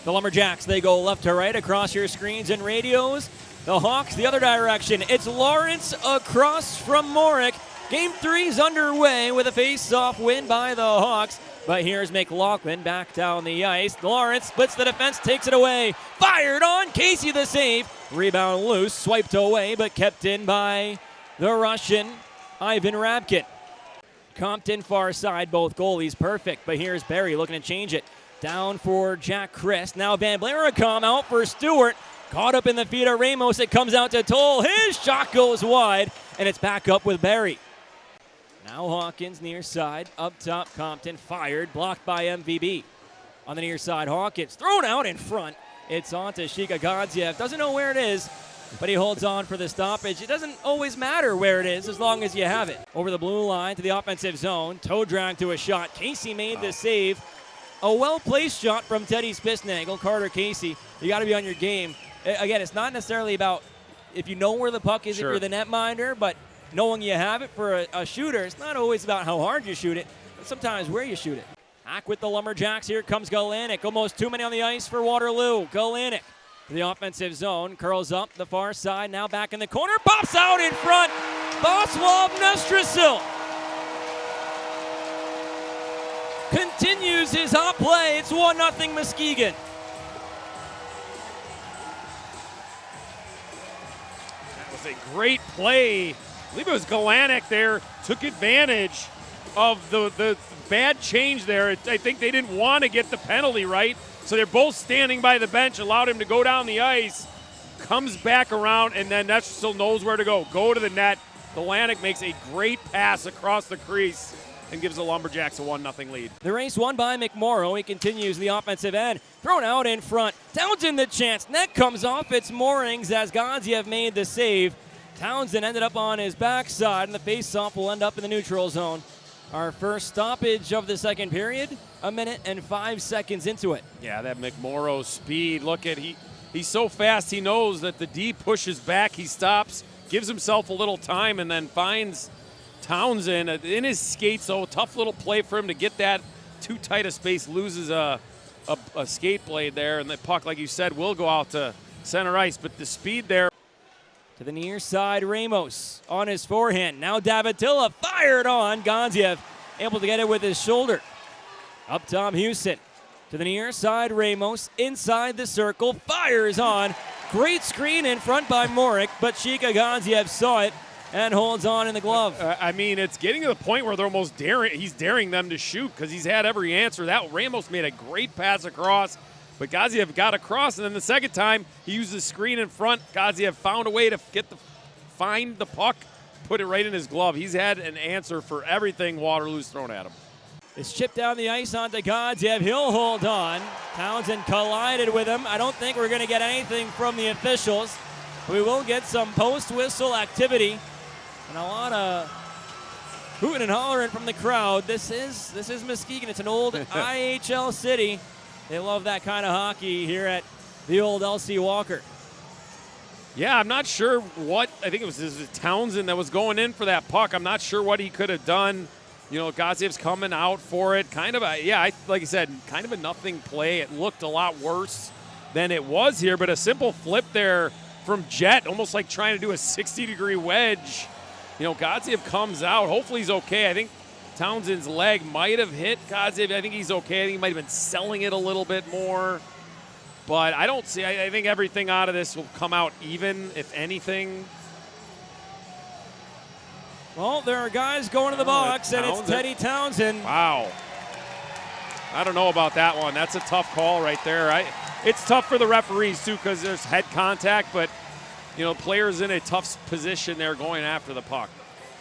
The Lumberjacks, they go left to right across your screens and radios. The Hawks, the other direction. It's Lawrence across from Morick. Game 3's underway with a face-off win by the Hawks. But here's McLaughlin back down the ice. Lawrence splits the defense, takes it away. Fired on, Casey the save. Rebound loose, swiped away, but kept in by the Russian, Ivan Ryabkin. Compton far side, both goalies perfect. But here's Barry looking to change it. Down for Jack Christ. Now Van Blaricom out for Stewart. Caught up in the feet of Ramos. It comes out to Toll. His shot goes wide, and it's back up with Barry. Now Hawkins near side. Up top, Compton fired. Blocked by MVB. On the near side, Hawkins thrown out in front. It's on to Shika Godziev. Doesn't know where it is, but he holds on for the stoppage. It doesn't always matter where it is as long as you have it. Over the blue line to the offensive zone. Toe drag to a shot. Casey made the save. A well-placed shot from Teddy Spissnagel. Carter Casey, you got to be on your game. Again, it's not necessarily about if you know where the puck is, if you're the netminder, but knowing you have it for a shooter, it's not always about how hard you shoot it, but sometimes where you shoot it. Back with the Lumberjacks, here comes Galanik. Almost too many on the ice for Waterloo. Galanik to the offensive zone, curls up the far side, now back in the corner, pops out in front. Boslov Nestrasil continues his hot play. It's 1-0 Muskegon. A great play. I believe it was Galanik there, took advantage of the bad change there. I think they didn't want to get the penalty, right? So they're both standing by the bench, allowed him to go down the ice, comes back around, and then Nestrasil knows where to go. Go to the net. Galanik makes a great pass across the crease and gives the Lumberjacks a 1-0 lead. The race won by McMorrow. He continues the offensive end. Thrown out in front. Townsend the chance. Net comes off. It's Moorings as Godziev made the save. Townsend ended up on his backside, and the face-off will end up in the neutral zone. Our first stoppage of the second period, 1 minute and 5 seconds into it. Yeah, that McMorrow speed. Look at he's so fast. He knows that the D pushes back. He stops, gives himself a little time, and then finds Townsend in his skates. So tough little play for him to get that too tight a space. Loses a skate blade there, and the puck, like you said, will go out to center ice. But the speed there. To the near side, Ramos on his forehand. Now Davatilla fired on. Godziev able to get it with his shoulder. Up top, Houston. To the near side, Ramos inside the circle. Fires on. Great screen in front by Morick, but Shika Godziev saw it and holds on in the glove. I mean, it's getting to the point where they're almost daring. He's daring them to shoot because he's had every answer. That Ramos made a great pass across. But Godziev got across, and then the second time he used the screen in front. Godziev found a way to find the puck, put it right in his glove. He's had an answer for everything Waterloo's thrown at him. It's chipped down the ice onto Godziev. He'll hold on. Townsend collided with him. I don't think we're going to get anything from the officials. We will get some post-whistle activity and a lot of hooting and hollering from the crowd. This is Muskegon. It's an old IHL city. They love that kind of hockey here at the old LC Walker. Yeah, I'm not sure what. I think it was Townsend that was going in for that puck. I'm not sure what he could have done. You know, Godziev's coming out for it. Kind of a, like I said, kind of a nothing play. It looked a lot worse than it was here, but a simple flip there from Jet, almost like trying to do a 60-degree wedge. You know, Godziev comes out. Hopefully he's okay. I think Townsend's leg might have hit Godziev. I think he's okay. I think he might have been selling it a little bit more. But I don't see, I think everything out of this will come out even, if anything. Well, there are guys going to the box, and it's Teddy Townsend. Wow. I don't know about that one. That's a tough call right there. It's tough for the referees, too, because there's head contact, but, you know, players in a tough position there going after the puck.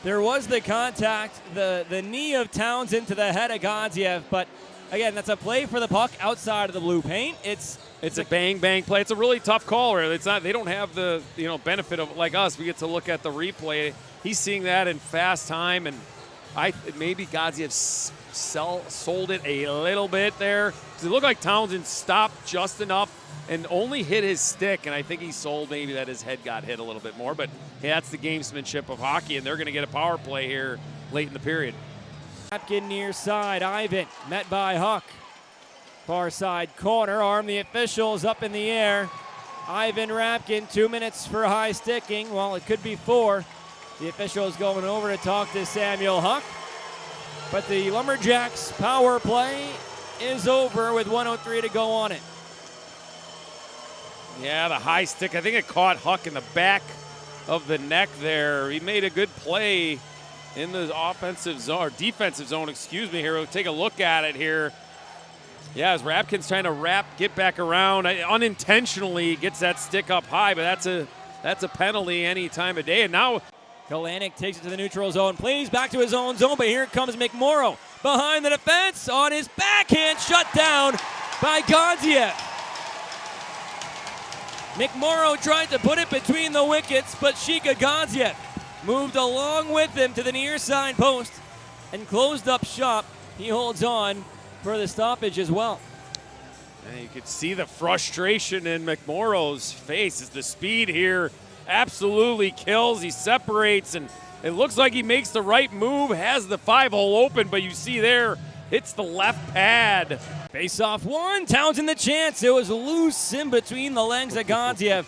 There was the contact, the knee of Townsend to the head of Godziev, but again, that's a play for the puck outside of the blue paint. It's a bang play. It's a really tough call. It's not. They don't have the benefit of, like us. We get to look at the replay. He's seeing that in fast time, and maybe Godziev sold it a little bit there. It looked like Townsend stopped just enough and only hit his stick, and I think he sold maybe that his head got hit a little bit more. But hey, that's the gamesmanship of hockey, and they're going to get a power play here late in the period. Ryabkin near side. Ivan met by Huck. Far side corner, arm the officials up in the air. Ivan Ryabkin, 2 minutes for high sticking. Well, it could be 4. The official is going over to talk to Samuel Huck. But the Lumberjacks power play is over with 1:03 to go on it. Yeah, the high stick. I think it caught Huck in the back of the neck there. He made a good play in the offensive zone, or defensive zone, excuse me, here. We'll take a look at it here. Yeah, as Ryabkin's trying to get back around, unintentionally gets that stick up high, but that's a penalty any time of day. And now Kalanick takes it to the neutral zone, plays back to his own zone, but here comes McMorrow behind the defense on his backhand, shut down by Gonziev. McMorrow tried to put it between the wickets, but Shika Gonziev moved along with him to the near side post and closed up shop. He holds on for the stoppage as well. And you could see the frustration in McMorrow's face as the speed here absolutely kills. He separates, and it looks like he makes the right move, has the 5-hole open, but you see there, hits the left pad. Face-off one, Townsend the chance. It was loose in between the legs of Gonziev.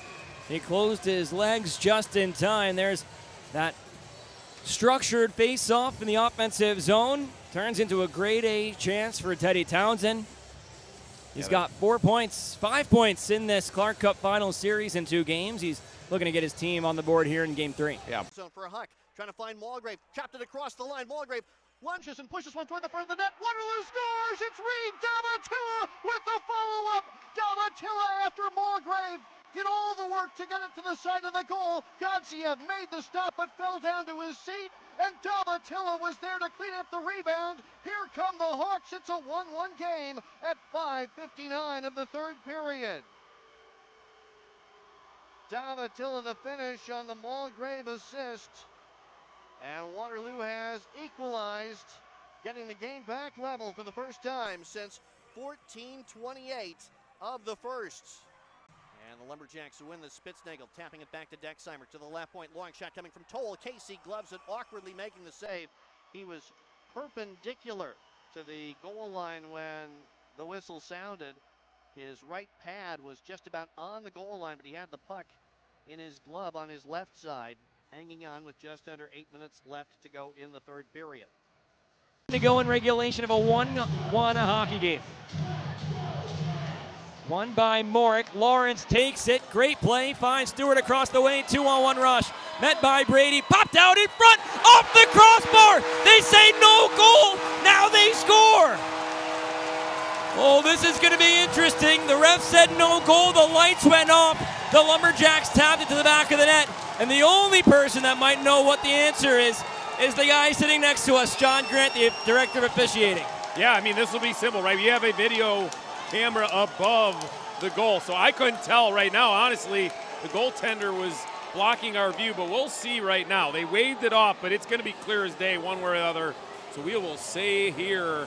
He closed his legs just in time. There's that structured face-off in the offensive zone. Turns into a grade A chance for Teddy Townsend. He's got 4 points, 5 points in this Clark Cup Final series in 2 games. He's looking to get his team on the board here in Game 3. Yeah. Zone for a Huck, trying to find Mulgrave, chopped it across the line. Mulgrave lunges and pushes one toward the front of the net. Waterloo scores! It's Reed Damatilla with the follow-up. Damatilla after Mulgrave did all the work to get it to the side of the goal. Gonziev made the stop but fell down to his seat, and Damatilla was there to clean up the rebound. Here come the Hawks. It's a 1-1 game at 5:59 of the third period. Damatilla the finish on the Mulgrave assist. And Waterloo has equalized, getting the game back level for the first time since 14:28 of the first. And the Lumberjacks win the Spitznagel, tapping it back to Dexheimer to the left point. Long shot coming from Toll. Casey gloves it, awkwardly making the save. He was perpendicular to the goal line when the whistle sounded. His right pad was just about on the goal line, but he had the puck in his glove on his left side, hanging on with just under 8 minutes left to go in the third period. To go in regulation of a 1-1 hockey game. Won by Morick. Lawrence takes it. Great play. Finds Stewart across the way. 2-on-1 rush. Met by Brady. Popped out in front. Off the crossbar. They say no goal. Now they score. Oh, this is going to be interesting. The ref said no goal. The lights went off. The Lumberjacks tapped it to the back of the net. And the only person that might know what the answer is the guy sitting next to us, John Grant, the director of officiating. Yeah, I mean, this will be simple, right? You have a video camera above the goal, so I couldn't tell right now. Honestly, the goaltender was blocking our view, but we'll see right now. They waved it off, but it's going to be clear as day one way or the other. So we will say here.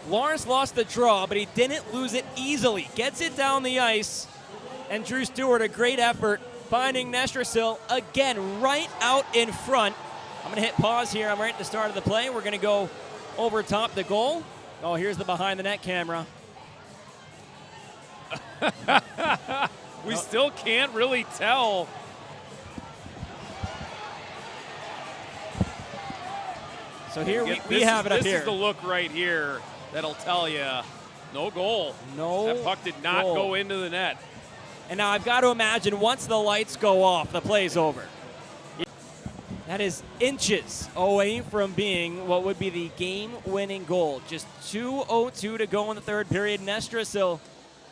Lawrence lost the draw, but he didn't lose it easily. Gets it down the ice, and Drew Stewart, a great effort, finding Nestrasil again right out in front. I'm going to hit pause here. I'm right at the start of the play. We're going to go over top the goal. Oh, here's the behind the net camera. We still can't really tell. So here we have it up here. This is the look right here that'll tell you no goal. No That puck did not goal. go into the net. And now I've got to imagine once the lights go off, the play's over. That is inches away from being what would be the game-winning goal. Just 2:02 to go in the third period. Nestrasil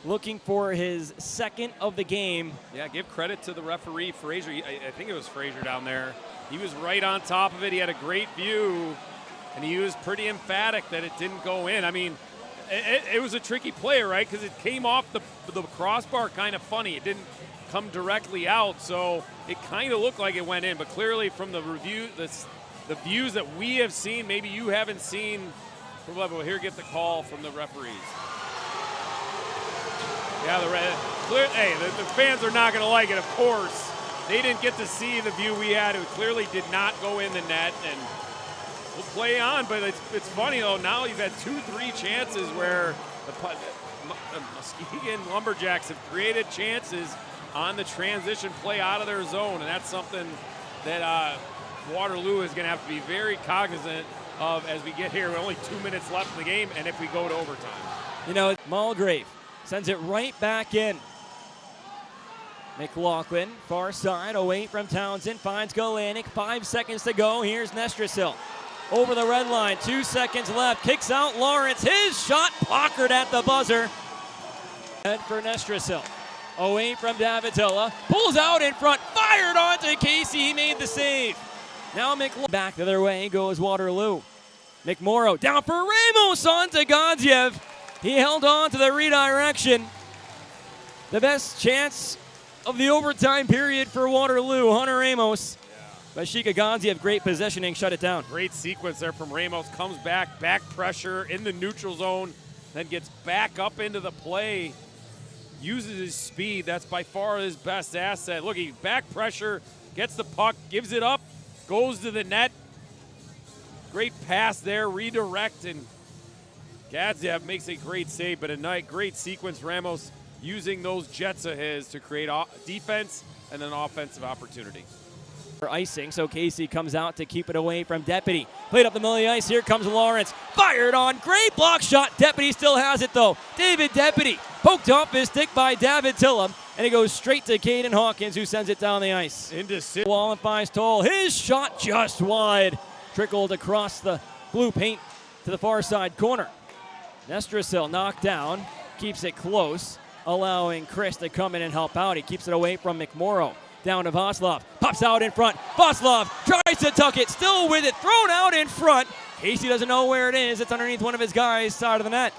looking for his second of the game. Yeah, give credit to the referee, Frazier. I think it was Frazier down there. He was right on top of it. He had a great view, and he was pretty emphatic that it didn't go in. I mean, it was a tricky play, right? Because it came off the crossbar kind of funny. It didn't come directly out, so it kind of looked like it went in. But clearly from the review, the views that we have seen, maybe you haven't seen, we'll here get the call from the referees. Yeah, the fans are not going to like it, of course. They didn't get to see the view we had. It clearly did not go in the net, and we'll play on. But it's funny, though. Now you've had 2-3 chances where the Muskegon Lumberjacks have created chances on the transition play out of their zone, and that's something that Waterloo is going to have to be very cognizant of as we get here. With only 2 minutes left in the game, and if we go to overtime. You know, Mulgrave sends it right back in. McLaughlin, far side, away from Townsend, finds Galanik. 5 seconds to go. Here's Nestrasil. Over the red line, 2 seconds left. Kicks out Lawrence. His shot blockered at the buzzer. Head for Nestrasil. Away from Davitilla. Pulls out in front. Fired onto Casey. He made the save. Now back the other way goes Waterloo. McMorrow down for Ramos onto Godziev. He held on to the redirection. The best chance of the overtime period for Waterloo, Hunter Ramos. But Shika Godziev, great positioning, shut it down. Great sequence there from Ramos. Comes back pressure in the neutral zone, then gets back up into the play. Uses his speed. That's by far his best asset. Look, he back pressure, gets the puck, gives it up, goes to the net. Great pass there, redirect, and Godziev makes a great save, but a great sequence. Ramos using those jets of his to create defense and an offensive opportunity. For icing, so Casey comes out to keep it away from Deputy. Played up the middle of the ice, here comes Lawrence. Fired on, great block shot. Deputy still has it though. David Deputy poked off his stick by Davitilla, and it goes straight to Caden Hawkins, who sends it down the ice. Wall and finds Toll. His shot just wide. Trickled across the blue paint to the far side corner. Nestrasil knocked down, keeps it close, allowing Chris to come in and help out. He keeps it away from McMorrow. Down to Voslov, pops out in front. Voslov tries to tuck it, still with it, thrown out in front. Casey doesn't know where it is. It's underneath one of his guys, side of the net.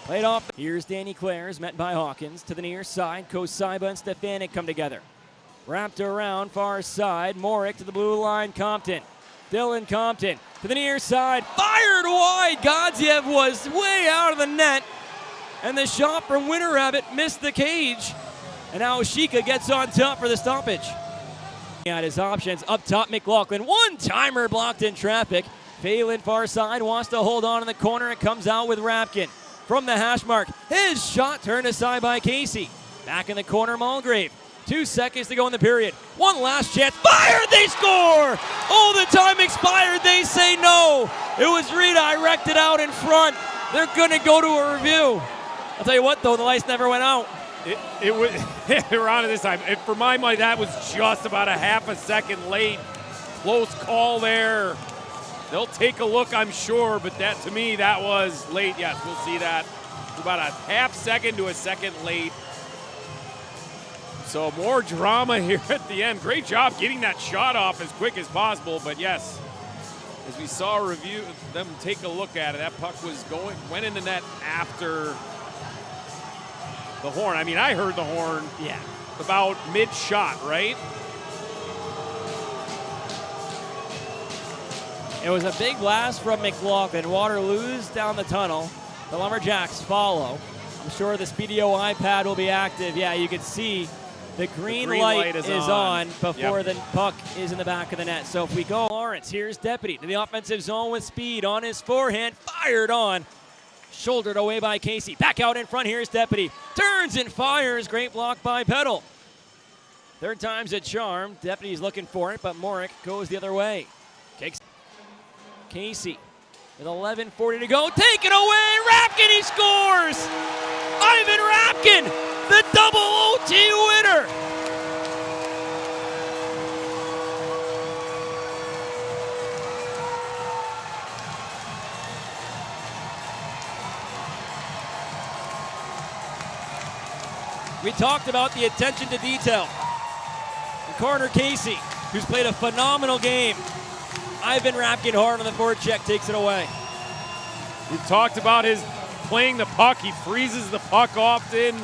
Played off. Here's Danny Clares, met by Hawkins. To the near side, Kosaiba and Stefanik come together. Wrapped around, far side, Morick to the blue line, Compton. Dylan Compton to the near side, fired wide. Godziev was way out of the net, and the shot from Winter Rabbit missed the cage. And now Shika gets on top for the stoppage. At his options, up top McLaughlin. One-timer blocked in traffic. Phelan far side wants to hold on in the corner. It comes out with Ryabkin. From the hash mark, his shot turned aside by Casey. Back in the corner, Mulgrave. 2 seconds to go in the period. One last chance. Fired, they score! Oh, the time expired. They say no. It was redirected out in front. They're going to go to a review. I'll tell you what, though, the lights never went out. It was around this time. For my money, that was just about a half a second late. Close call there. They'll take a look, I'm sure, but that to me, that was late. Yes, we'll see that. About a half second to a second late. So more drama here at the end. Great job getting that shot off as quick as possible, but yes, as we saw them take a look at it, that puck went in the net after the horn. I mean, I heard the horn about mid-shot, right? It was a big blast from McLaughlin. Waterloo's down the tunnel. The Lumberjacks follow. I'm sure the Speedio iPad will be active. Yeah, you can see the green light is on before the puck is in the back of the net. So if we go Lawrence, here's Deputy to the offensive zone with speed on his forehand. Fired on. Shouldered away by Casey. Back out in front, here's Deputy. Turns and fires. Great block by Peddle. Third time's a charm. Deputy's looking for it, but Morick goes the other way. Kicks. Casey with 11:40 to go. Taken away. Ryabkin, he scores! Ivan Ryabkin, the double OT winner! We talked about the attention to detail. And Corner Casey, who's played a phenomenal game. Ivan Ryabkin hard on the forecheck, takes it away. We've talked about his playing the puck. He freezes the puck often.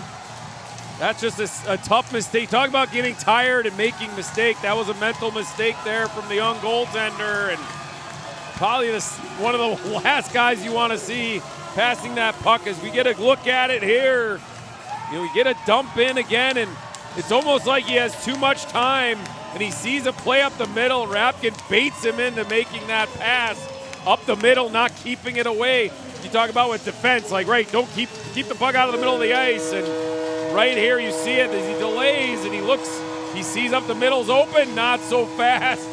That's just a tough mistake. Talk about getting tired and making mistake. That was a mental mistake there from the young goaltender, and probably one of the last guys you want to see passing that puck. As we get a look at it here, we get a dump in again, and it's almost like he has too much time, and he sees a play up the middle. Ryabkin baits him into making that pass up the middle, not keeping it away. You talk about with defense, like, right, don't keep keep the puck out of the middle of the ice. And right here you see it as he delays and he looks, he sees up the middle's open, not so fast.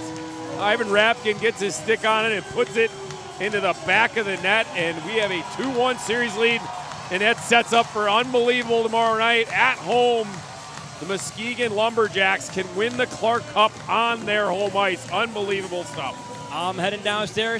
Ivan Ryabkin gets his stick on it and puts it into the back of the net, and we have a 2-1 series lead, and that sets up for unbelievable tomorrow night at home. The Muskegon Lumberjacks can win the Clark Cup on their home ice. Unbelievable stuff. I'm heading downstairs